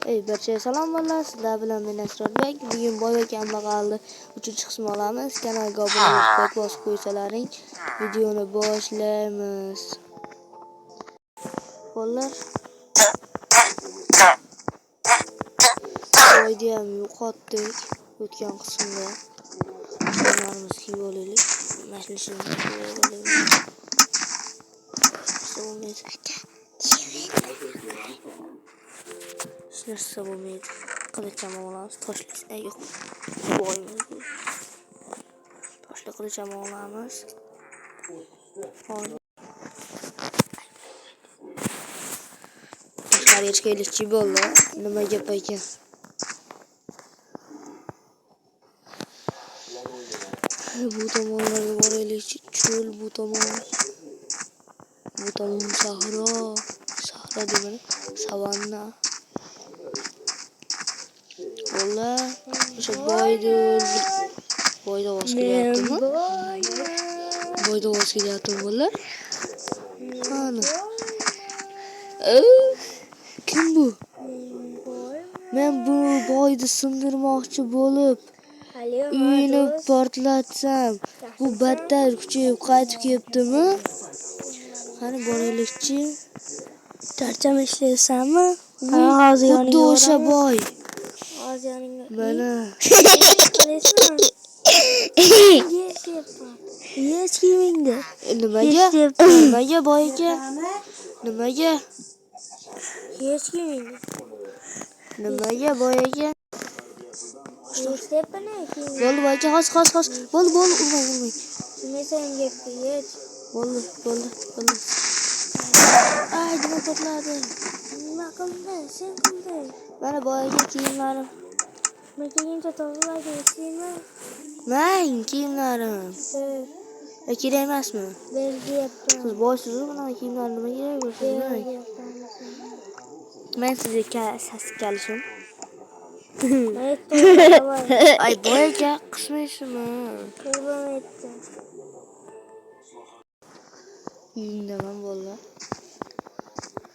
Barchaga salom bolalar, sizlar bilan men Asrorbek. Bugun boy kambag'alni 3-qismi olamiz. Kanalga obuna bo'lib bosib qo'ysalaring, videoni boshlaymiz. Bolalar, boyni ham yo'qotdik o'tgan qismda. Bunlarimiz kiyib olaylik. Mashlashimizni kiyib olaylik. Narsa bo'lmaydi. Qilicham olamiz, toshlaymiz. Yo'q. Boymiz. Toshli qilicham olamiz. Tashqariga chiqaylikchi bo'ldi. Nima gap ekan? Bu tomonlarga boraylikchi. Cho'l bu tomon. Bu tomon sahro. Sahro demani, savanna. Bola, o'sha boyda voz kelyaptimi? Boyda voz kelyaptimi bo'lar? Qani? Kim bu? Men bu boyni sindirmoqchi bo'lib, uyini portlatsam, bu battar kuchayib qaytib kelibdimi? Qani boraylikchi. Charcham ishlaysanmi? Xuddi o'sha boy. Mana. Hech kimingda. Nimaga boy ekan? Nimaga? Hech kimingda. Nimaga boy ekan? Bo'ldi boyga xos. Bo'ldi, urmang. Tushunmaysan gapni, hech. Bo'ldi. Ay, nima portladi? Nima qildi? Sen qilding. Mana boyga kiyimlarim. Makiyincha tozaladi, esingmi? Mang kiyimlarim. Kerak emasmi? Bergiyapti. Siz boysiz-ku, mana kiyimlar nima kerak bo'lsa? Men sizga kalishim. Ay, boyga qismaysizmi? Qilmayapti. Uyingdaman bolalar.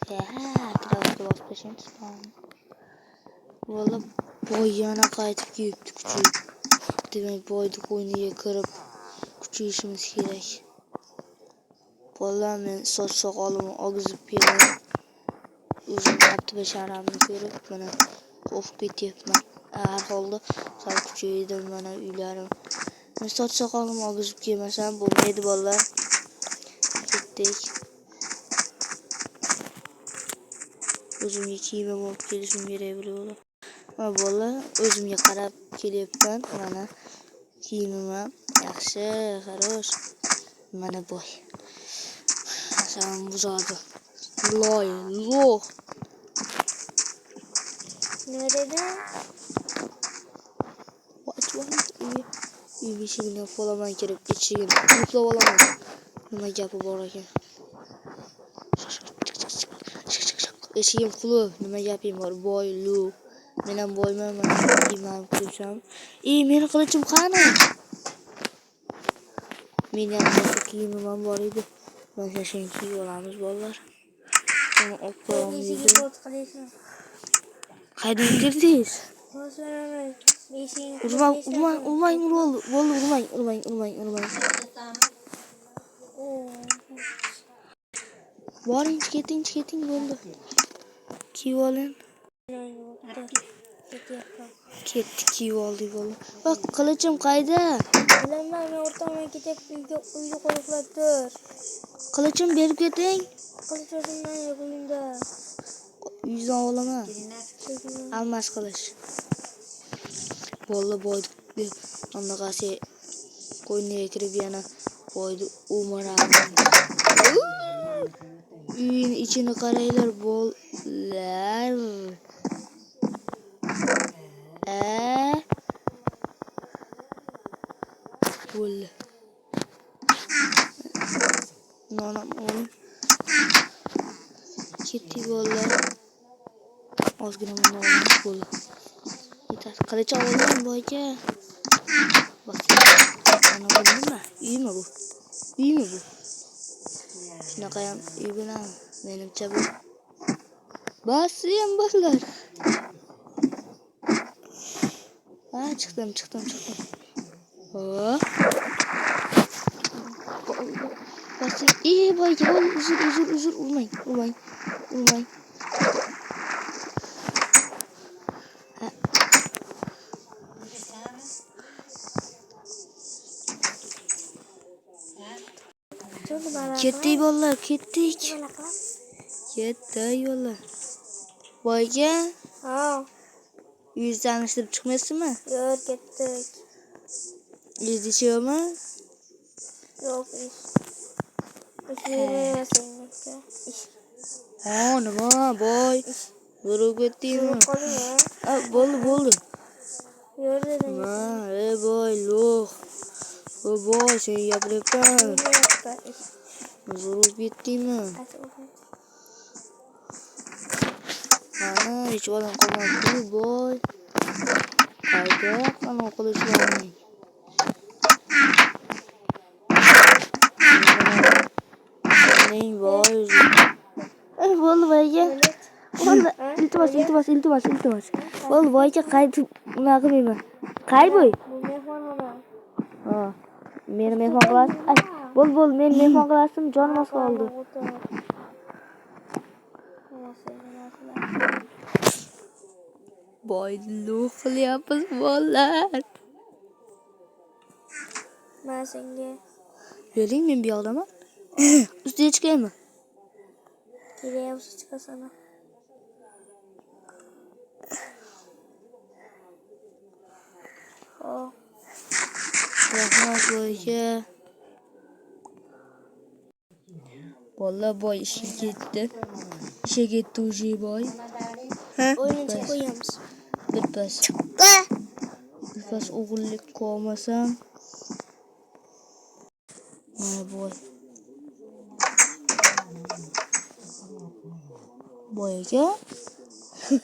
Kiravotga bosib tashlaymiz. Bola boy yana qaytib kelibdi kuchayib. Demak, boyni qo'yniga kirib kuchayishimiz kerak. Bola, men soch soqolimni og'izib beraman. O'zim basharamni ko'rib, mana qo'rqib ketyapman. Har holda sal kuchaydim, mana uylarim. Men soch soqolimni og'izib kelmasam bo'lmaydi bolalar. Ketdik. O'zimga kiyimim olib kelishim kerak bo'ladi. Mana bola, o'zimga qarab kelyapman. Mana kiyimim ham yaxshi, xarosh. Mana boy. Sam buzadi. Loy. Nima dedi? Uy eshigini olaman kirib, eshigini yuklab olaman. Nima gapi bor ekan? Eshigim qulib, nima gaping bor? Boylu. Men ham boyman, mana kiyimim qilisham. Meni qilichim qani? Meni ham kiyimim ham bor edi. Mana shuni kiyib olamiz bolalar. Buni olib qo'yamiz. Qayerdan kirdingiz? Urmang. Boring, keting bo'ldi. Kiyib oling. Ketdi, kiyib oldik bo'ldi. Bak, qilichim qayda? Bilaman, men o'rtamga ketib uyga qo'yib tur. Qilichim berib keting. Qilich o'zimdan uyimda. Uydan olaman. Almas qilish. Bola boyni anaqasi qo'yniga kirib yana boyni umaradi. Uyning ichini qaranglar bolalar. Bola. Nonam oling. Ketdi bolalar. Ozgina buni olamiz bola. Yetar. Qilich oling boyga. Bak. Ana bu nima? Uymi bu? Shunaqa uy bilan menimcha bu. Basiyam bolalar. çıktım. Hop. Basın. İyi boy üzül vurmayın. Ha. Kettik vallahi kettik. Vallahi. Boyga Ha. yüz tanıştırıp çıkmasın mı? Yok gittik. Yüz içiyor mu? Yok iş. İş vermeyesin. İş. Ha nima boy. Vurup gittin mi? Kalıyor. Boldu. Yok dedim. Ma, boy loh. Boy sen yapıyorsun. Vurup gittin mi? Ana hiç olan kalmadı boy. Haydi bana kılıçlanmayın. Neyin boy? Vallahi boyga. Vallahi iltimas. Vallahi boyga kayıp nakımıyım. Kayboy. Bu mehman ona. Ha. Meni mehmon qilasizmi? Bol meni mehmon qilasizmi? Jonim az qoldi. Boyluq qilyapmiz bolalar. Ben senga Bering men bu yoqdaman. Ustiga chiqaymi? kerak bo'lsa chiqasana. Hop. Rahmat boyga. Vallahi boy ishga ketdi уже boy. Ha? Oyuncu koyuyoruz. Birpas. Birpas o'g'illik qolmasam. Mana boy. Boyga.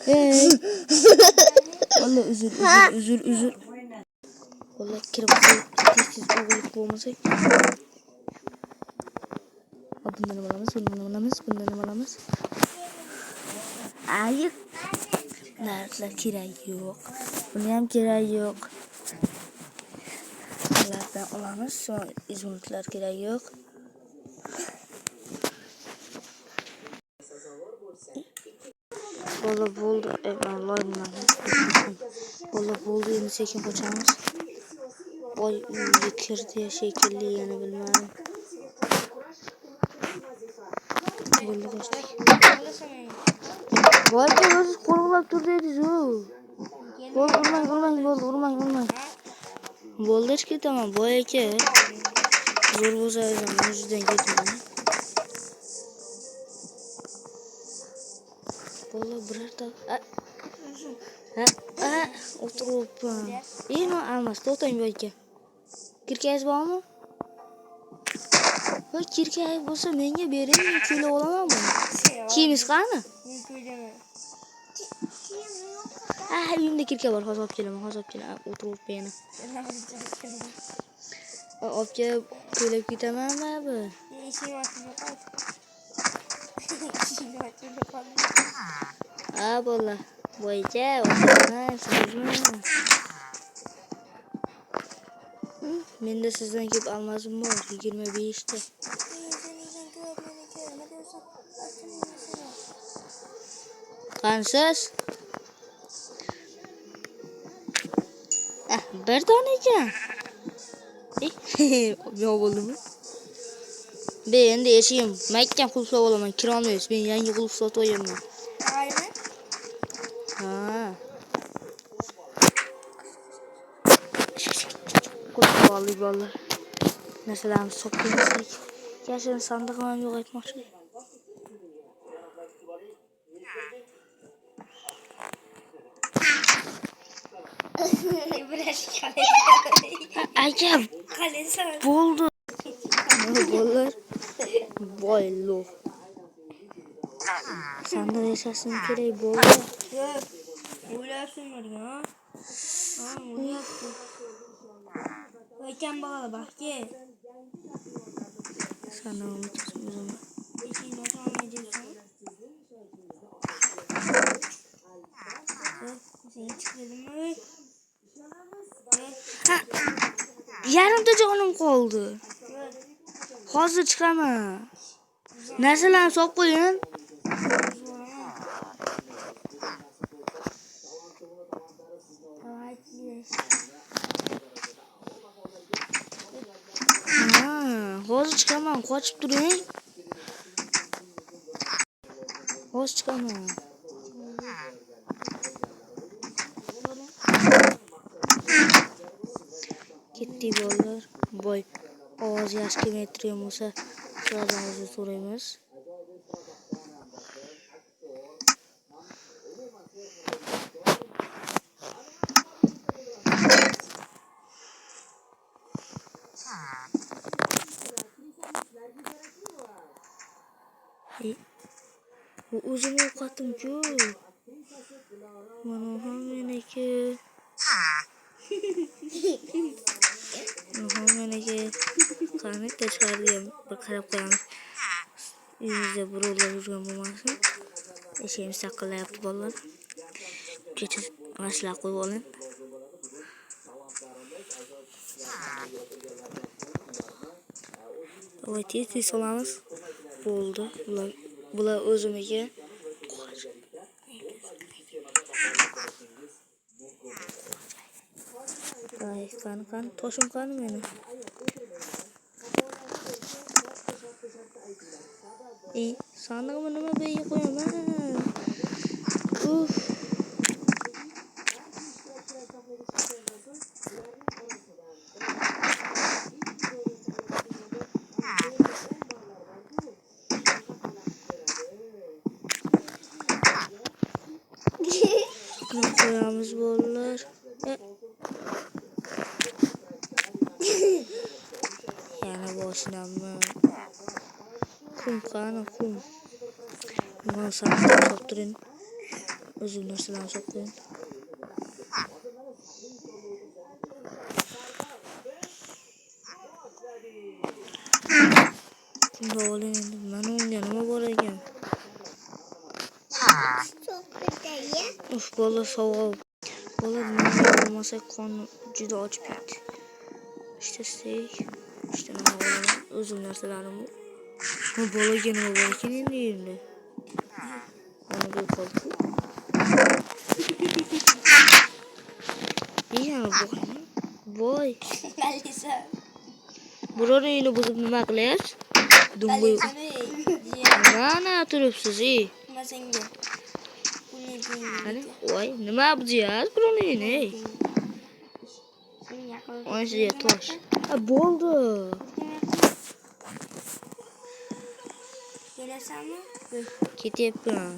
Hey. Vallahi uzur. Vallahi kirib tez o'g'illik bo'lmasa. Bundan olamiz. Ayıp. Nerede kiray yok. Bunu hem kiray yok. Bunlardan olamiz. Sonra izmitler kiray yok. Vallahi buldu. Vallahi buldu. Yeni sekin koçamız. Oy kirdi şekilli yani bilmem. Buldu koçtuk. Vay be nasıl korkulap dur dediniz o. Vurmayın. Boldu ki tamam bu eke. Zor bozayacağım yüzden gitmem. Vallahi birer da. Ha oturup. İyi mi almaz tutayım belki. Kirkez var mı? Bak kirkez olsa menge vereyim kilo olamam mı? Kimiz kanı? Evimde kirke var hasap geleme. Oturup beni. Opke kölep gidemem mi abi? Valla. Boyca oturma sözümü. Ben de sizden gibi almazım mı? 25'te. Kansız. Bir taneyken. Ne oldu mu? Ben de yaşayayım. Mekken kulüpte olamam. Kiramıyoruz. Ben yangi kulüpte oturuyorum ben. Aynen. Ha. Kulüpte vallahi. Mesela soktuğumuzda. Gerçekten sandıkla yok etmek şey. Ayağım. Buldu. Ne bulur? Boylu. Sen de yaşasın kereği buldu. Böyle yapsınlar ya. Böyle yapsın. Bayken bağla bak gel. Sana unutursun o zaman. İşin o zaman ne diyorsun? Seni çıkardım mı? Yarımda canım qoldi. Hozir chiqaman. Narsalarni solib qo'ying. Hozir chiqaman, qochib turing. Hozir chiqaman. Ketdik bolalar. Boy ovoz yaxshi kelmay turgan bo'lsa, sizlardan uzr so'raymiz. Bu o'zimni ovqatim-ku. Mana ham meniki. Meniki. Qani tashqariga bir qarab qo'yamiz. Uyimizda birovlar yurgan bo'lmasin. Eshigimiz taqillayapti bolalar. Kecha g'ashlar qo'yib oling. Voy tez solamiz. Bo'ldi. Bular o'zimiga. Ay, qani, toshim qani meni. Sandig'imni nima bu yerga qo'yaman? Uf. Koyamiz bolalar. Yana boshlanma. Kum qani, kum. Mana sandiqqa solib turing. O'zim narsalarni solib qo'ying. Kumda oling endi. Mana unga nima bor ekan? Uf, bola sovuq. Bola nima olmasa qon juda ochib ketdi. İşte steak. İşte nima olaman? O'zim narsalarim. Bu bolaga nima bor ekan endi yerda? Mana bu qoldi. Yana boy. Malisa. Burayni buzib nima qilyapsiz? Dumboy. Mana turibsiz, Masenga. Qani, voy, nima buzyapsiz burayni? Ona sizga tosh. Bo'ldi. Kelasanmi? Ketyapman.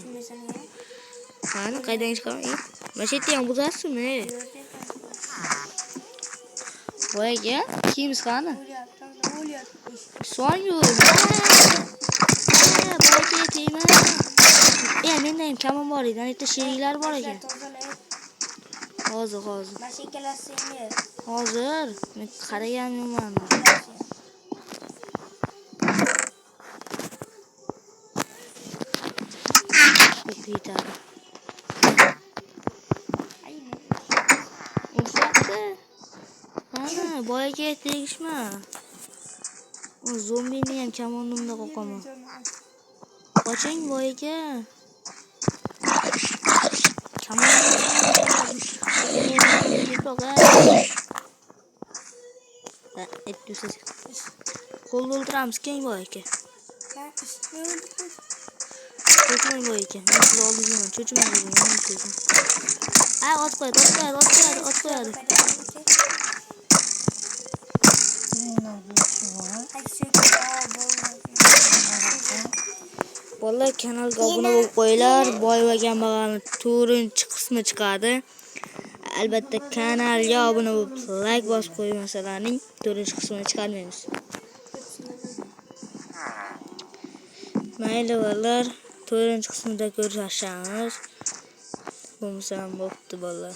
Qani, qaydan chiqaman? Mana shu yerda ham buzasizmi? Voy aka, kiyimiz qani? So'ng yur. Boy ketaymi? Menda ham kamon bor edi. Ana yerda sheriklar bor ekan. Hozir. Mashin kelasizmi? Hozir. Men qaraganman. Yetadi. Mana boyaga tegishma. O zombini ham kamonimda qo'qaman. Qoching boyaga. Qo'lda o'ltiramiz keng boyaga. Qo'rqmang boyaga. Men sizni oldingizdan cho'chimang. Ot qo'yadi. Bolalar kanalga obuna bo'lib qo'yinglar. Boy va kambag'alning 4-qismi chiqadi. Albatta kanalga obuna bo'lib like bosib qo'ymasalarning 4-qismini chiqarmaymiz. Mayli bolalar, 4-qismida ko'rishamiz. Bo'lmasa ham bo'pti bolalar.